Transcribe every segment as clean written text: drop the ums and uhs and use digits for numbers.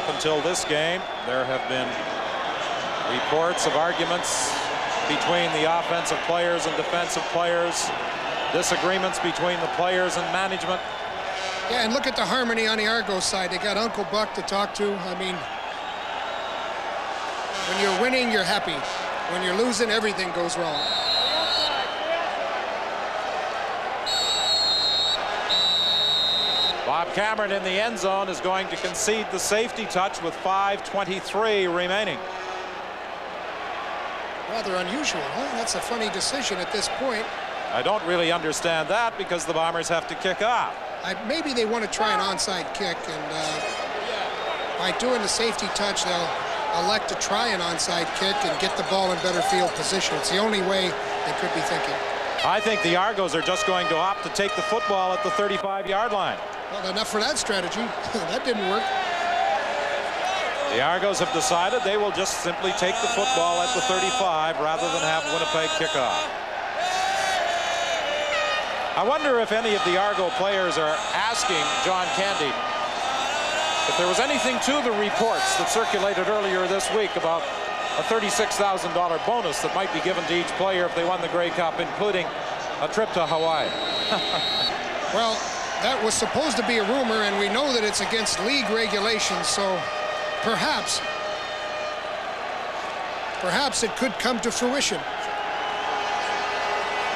Up until this game, there have been reports of arguments between the offensive players and defensive players, disagreements between the players and management. Yeah, and look at the harmony on the Argos side. They got Uncle Buck to talk to. I mean, when you're winning, you're happy. When you're losing, everything goes wrong. Bob Cameron in the end zone is going to concede the safety touch with 5:23 remaining. Rather unusual, huh? That's a funny decision at this point. I don't really understand that because the Bombers have to kick off. Maybe they want to try an onside kick, and by doing the safety touch, they'll elect to try an onside kick and get the ball in better field position. It's the only way they could be thinking. I think the Argos are just going to opt to take the football at the 35-yard line. Well, enough for that strategy. That didn't work. The Argos have decided they will just simply take the football at the 35 rather than have Winnipeg kick off. I wonder if any of the Argo players are asking John Candy if there was anything to the reports that circulated earlier this week about a $36,000 bonus that might be given to each player if they won the Grey Cup, including a trip to Hawaii. Well, that was supposed to be a rumor, and we know that it's against league regulations, so perhaps it could come to fruition.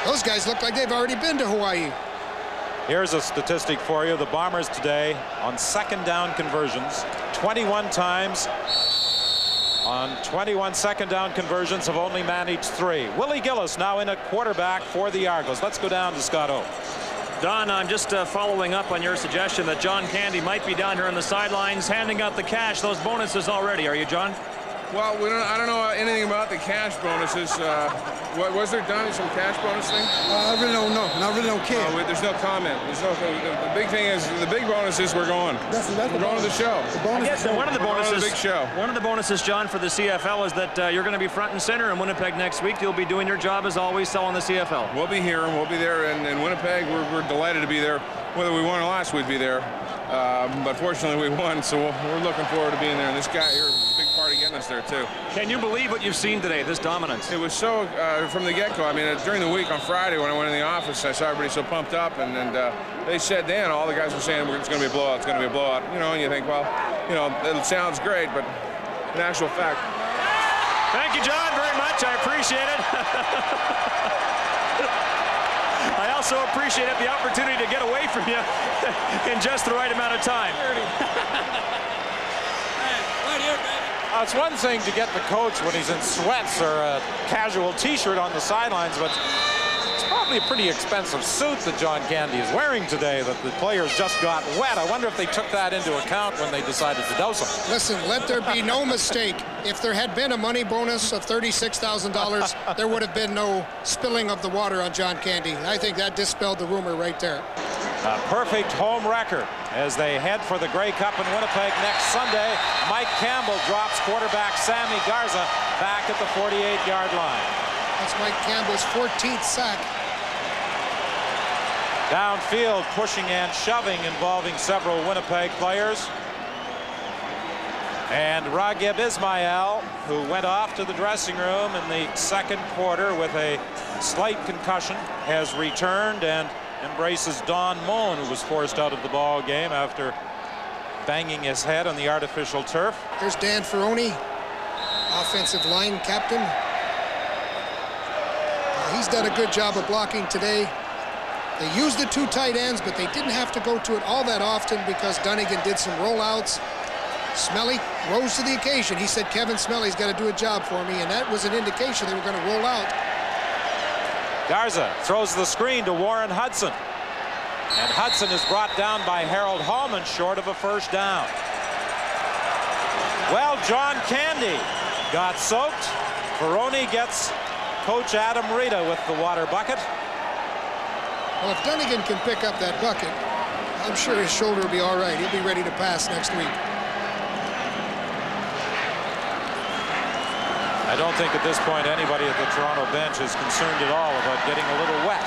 Those guys look like they've already been to Hawaii. Here's a statistic for you. The Bombers today on second down conversions, 21 times. On 21 second down conversions have only managed 3. Willie Gillis now in at quarterback for the Argos. Let's go down to Scott O. Don, I'm just following up on your suggestion that John Candy might be down here on the sidelines handing out the cash, those bonuses already. Are you, John? Well, I don't know anything about the cash bonuses. Was there done some cash bonus thing? I really don't know. I really don't care. No, there's no comment. There's no. The big thing is the big bonus is we're going. We're going to the show. The bonus. Yes, one of the bonuses. The big show. One of the bonuses, John, for the CFL is that you're going to be front and center in Winnipeg next week. You'll be doing your job as always, selling the CFL. We'll be here and we'll be there in Winnipeg. We're delighted to be there. Whether we won or lost, we'd be there. But fortunately, we won, so we're looking forward to being there. And this guy here is a big part of getting us there too. Can you believe what you've seen today? This dominance. It was so from the get-go. I mean, during the week on Friday when I went in the office, I saw everybody so pumped up, and they said then all the guys were saying it's going to be a blowout. It's going to be a blowout. You know, and you think, well, you know, it sounds great, but in actual fact. Thank you, John, very much. I appreciate it. I also appreciate the opportunity to get away from you in just the right amount of time. It's one thing to get the coach when he's in sweats or a casual T-shirt on the sidelines, but it's probably a pretty expensive suit that John Candy is wearing today that the players just got wet. I wonder if they took that into account when they decided to dose him. Listen, let there be no mistake. If there had been a money bonus of $36,000, there would have been no spilling of the water on John Candy. I think that dispelled the rumor right there. A perfect home record as they head for the Grey Cup in Winnipeg next Sunday. Mike Campbell drops quarterback Sammy Garza back at the 48-yard line. That's Mike Campbell's 14th sack. Downfield, pushing and shoving involving several Winnipeg players. And Raghib Ismail, who went off to the dressing room in the second quarter with a slight concussion, has returned and embraces Don Moen, who was forced out of the ball game after banging his head on the artificial turf. There's Dan Ferroni, offensive line captain. He's done a good job of blocking today. They used the 2 tight ends, but they didn't have to go to it all that often because Dunigan did some rollouts. Smelly rose to the occasion. He said, Kevin Smelly's got to do a job for me, and that was an indication they were going to roll out. Garza throws the screen to Warren Hudson. And Hudson is brought down by Harold Hallman short of a first down. Well, John Candy got soaked. Ferroni gets Coach Adam Rita with the water bucket. Well, if Dunigan can pick up that bucket, I'm sure his shoulder will be all right. He'll be ready to pass next week. I don't think at this point anybody at the Toronto bench is concerned at all about getting a little wet.